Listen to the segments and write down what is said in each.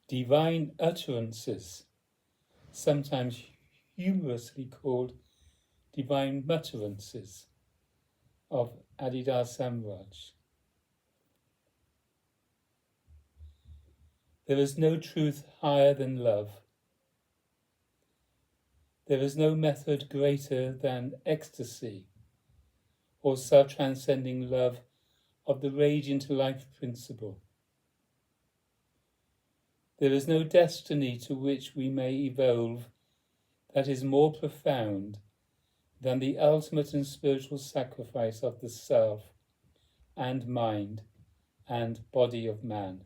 Divine utterances, sometimes humorously called divine mutterances, of Adidas Samraj. There is no truth higher than love. There is no method greater than ecstasy or self-transcending love of the radiant life principle. There is no destiny to which we may evolve that is more profound than the ultimate and spiritual sacrifice of the self and mind and body of man.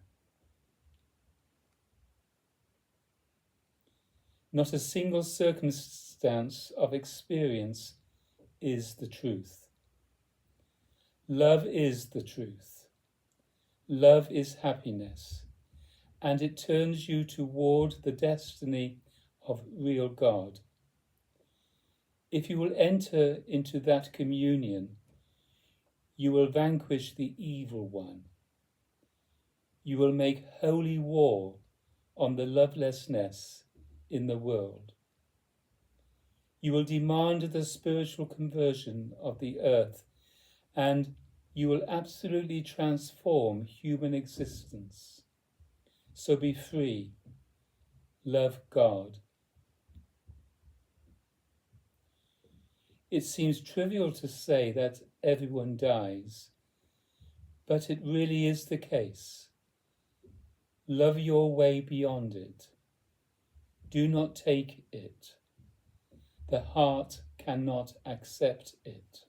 Not a single circumstance of experience is the truth. Love is the truth. Love is happiness, and it turns you toward the destiny of real God. If you will enter into that communion, you will vanquish the evil one. You will make holy war on the lovelessness in the world. You will demand the spiritual conversion of the earth, and you will absolutely transform human existence. So be free. Love God. It seems trivial to say that everyone dies, but it really is the case. Love your way beyond it. Do not take it. The heart cannot accept it.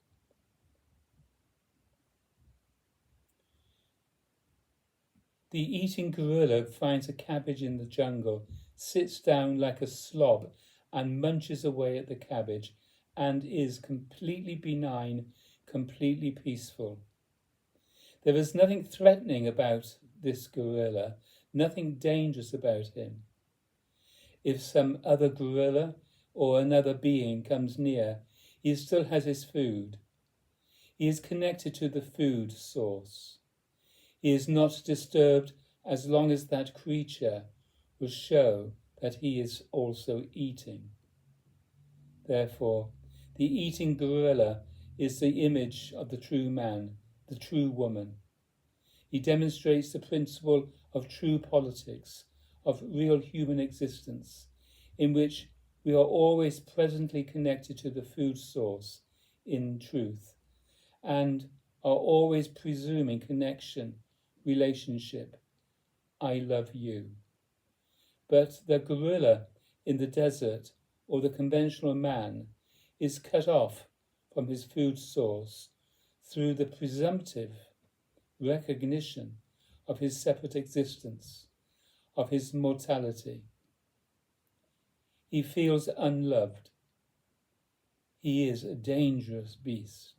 The eating gorilla finds a cabbage in the jungle, sits down like a slob and munches away at the cabbage, and is completely benign, completely peaceful. There is nothing threatening about this gorilla, nothing dangerous about him. If some other gorilla or another being comes near, he still has his food. He is connected to the food source. He is not disturbed as long as that creature will show that he is also eating. Therefore, the eating gorilla is the image of the true man, the true woman. He demonstrates the principle of true politics, of real human existence, in which we are always presently connected to the food source in truth, and are always presuming connection, relationship. I love you. But the gorilla in the desert, or the conventional man, is cut off from his food source through the presumptive recognition of his separate existence, of his mortality. He feels unloved. He is a dangerous beast.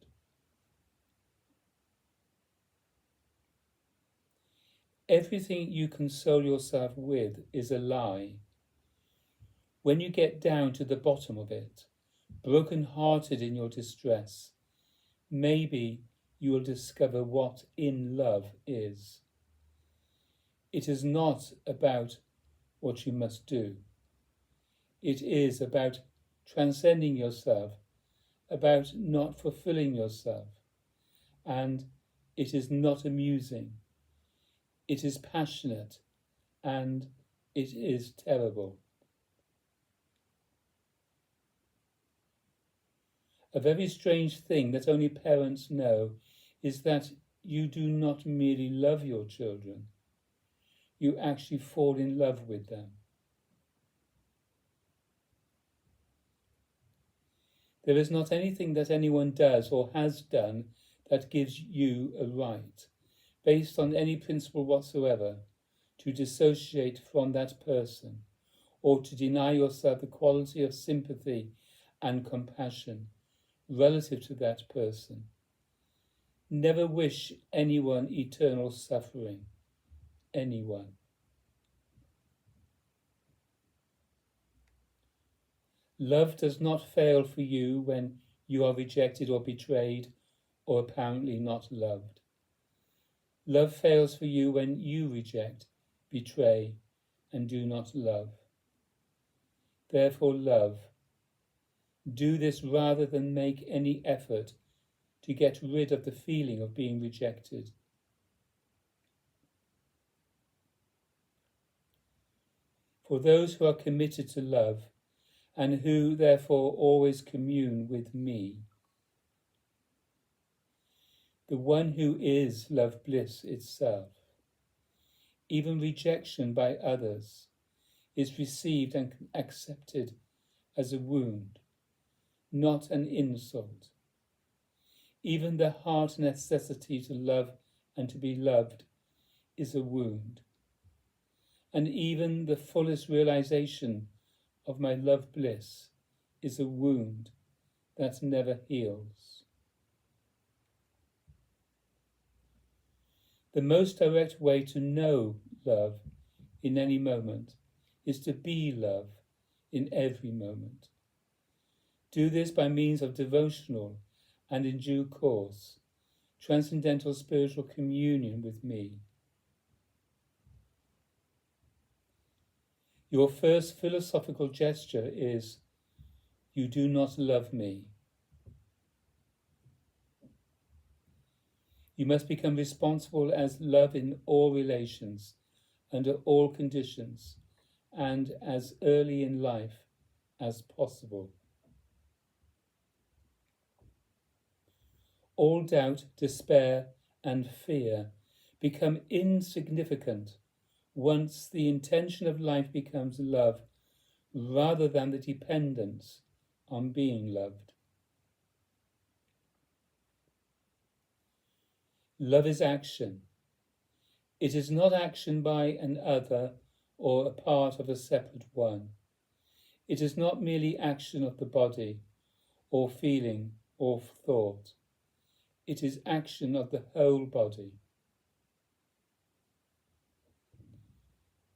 Everything you console yourself with is a lie. When you get down to the bottom of it, broken-hearted in your distress, maybe you will discover what in love is. It is not about what you must do. It is about transcending yourself, about not fulfilling yourself, and it is not amusing. It is passionate, and it is terrible. A very strange thing that only parents know is that you do not merely love your children, you actually fall in love with them. There is not anything that anyone does or has done that gives you a right, based on any principle whatsoever, to dissociate from that person, or to deny yourself the quality of sympathy and compassion relative to that person. Never wish anyone eternal suffering. Anyone. Love does not fail for you when you are rejected or betrayed or apparently not loved. Love fails for you when you reject, betray, and do not love. Therefore love. Do this rather than make any effort to get rid of the feeling of being rejected. For those who are committed to love, and who therefore always commune with me, the one who is love bliss itself, even rejection by others is received and accepted as a wound, not an insult. Even the hard necessity to love and to be loved is a wound. And even the fullest realization of my love bliss is a wound that never heals. The most direct way to know love in any moment is to be love in every moment. Do this by means of devotional and, in due course, transcendental spiritual communion with me. Your first philosophical gesture is, you do not love me. You must become responsible as love in all relations, under all conditions, and as early in life as possible. All doubt, despair, and fear become insignificant once the intention of life becomes love rather than the dependence on being loved. Love is action. It is not action by an other or a part of a separate one. It is not merely action of the body or feeling or thought. It is action of the whole body.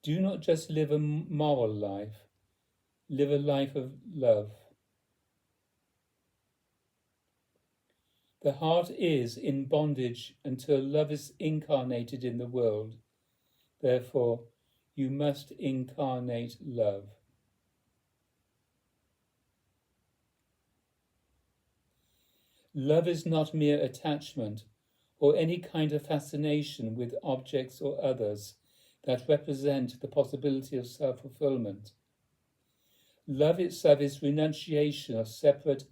Do not just live a moral life, live a life of love. The heart is in bondage until love is incarnated in the world. Therefore, you must incarnate love. Love is not mere attachment or any kind of fascination with objects or others that represent the possibility of self-fulfillment. Love itself is renunciation of separate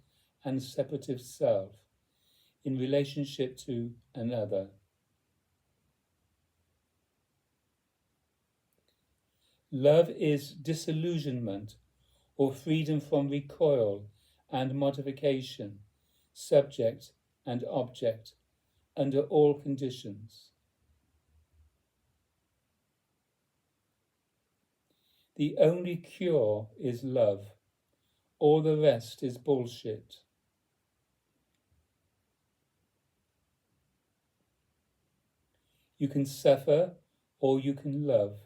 and separative self in relationship to another. Love is disillusionment or freedom from recoil and modification, subject and object, under all conditions. The only cure is love. All the rest is bullshit. You can suffer or you can love.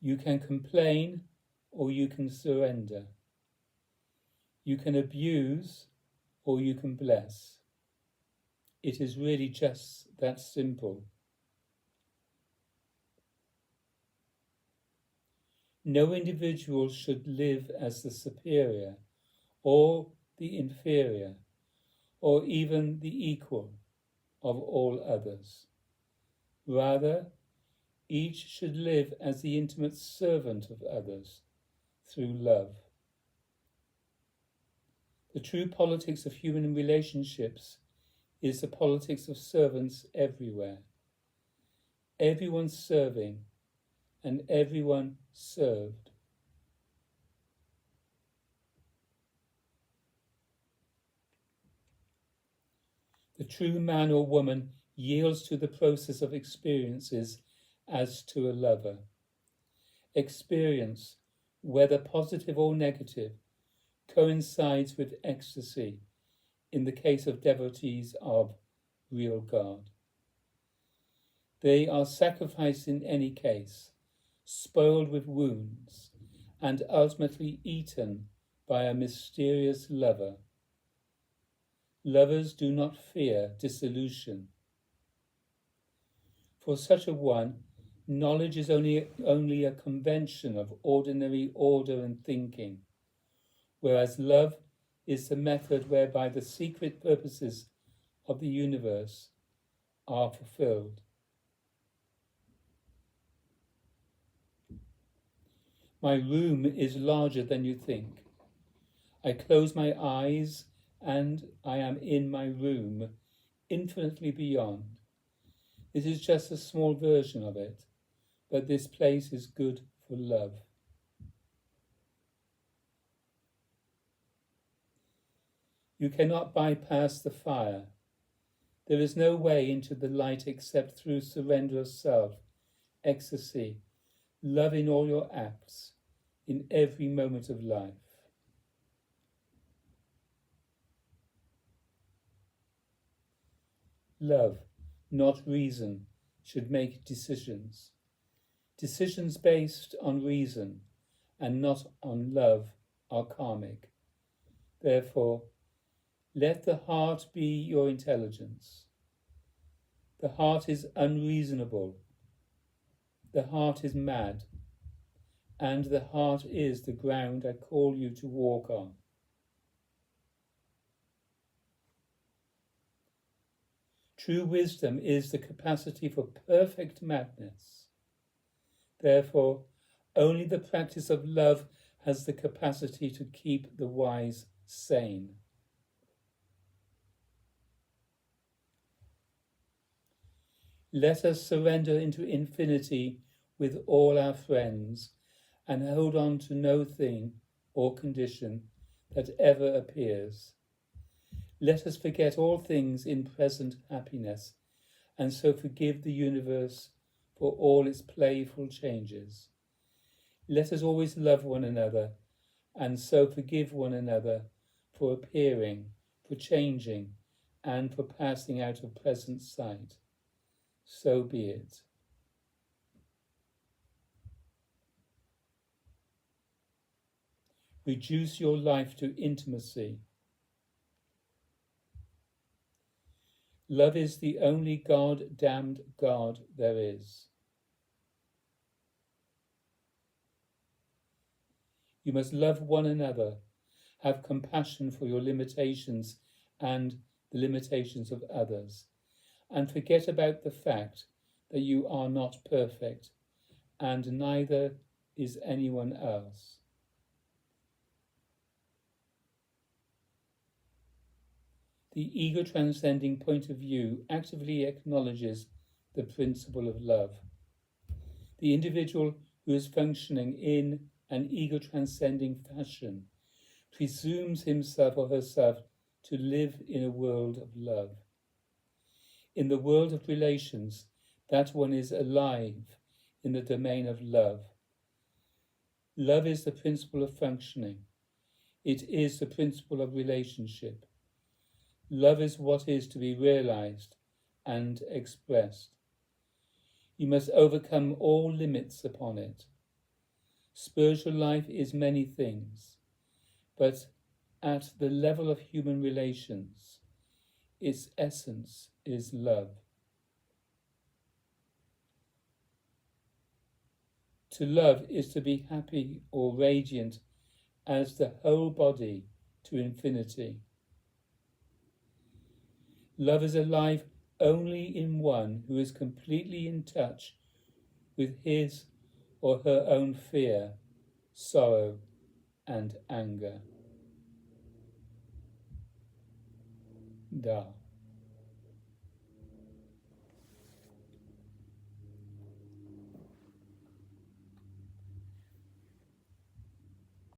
You can complain or you can surrender. You can abuse or you can bless. It is really just that simple. No individual should live as the superior or the inferior or even the equal of all others. Rather, each should live as the intimate servant of others through love. The true politics of human relationships is the politics of servants everywhere. Everyone serving and everyone served. The true man or woman yields to the process of experiences as to a lover. Experience, whether positive or negative, coincides with ecstasy in the case of devotees of real God. They are sacrificed in any case, spoiled with wounds, and ultimately eaten by a mysterious lover. Lovers do not fear dissolution. For such a one, Knowledge is only a convention of ordinary order and thinking, whereas love is the method whereby the secret purposes of the universe are fulfilled. My room is larger than you think. I close my eyes and I am in my room, infinitely beyond. This is just a small version of it, but this place is good for love. You cannot bypass the fire. There is no way into the light except through surrender of self, ecstasy, love in all your acts, in every moment of life. Love, not reason, should make decisions. Decisions based on reason and not on love are karmic. Therefore, let the heart be your intelligence. The heart is unreasonable. The heart is mad. And the heart is the ground I call you to walk on. True wisdom is the capacity for perfect madness. Therefore, only the practice of love has the capacity to keep the wise sane. Let us surrender into infinity with all our friends and hold on to no thing or condition that ever appears. Let us forget all things in present happiness and so forgive the universe for all its playful changes. Let us always love one another and so forgive one another for appearing, for changing, and for passing out of present sight. So be it. Reduce your life to intimacy. Love is the only God-damned God there is. You must love one another, have compassion for your limitations and the limitations of others, and forget about the fact that you are not perfect, and neither is anyone else. The ego-transcending point of view actively acknowledges the principle of love. The individual who is functioning in an ego-transcending fashion presumes himself or herself to live in a world of love. In the world of relations, that one is alive in the domain of love. Love is the principle of functioning. It is the principle of relationship. Love is what is to be realized and expressed. You must overcome all limits upon it. Spiritual life is many things, but at the level of human relations, its essence is love. To love is to be happy or radiant as the whole body to infinity. Love is alive only in one who is completely in touch with his or her own fear, sorrow, and anger. Da.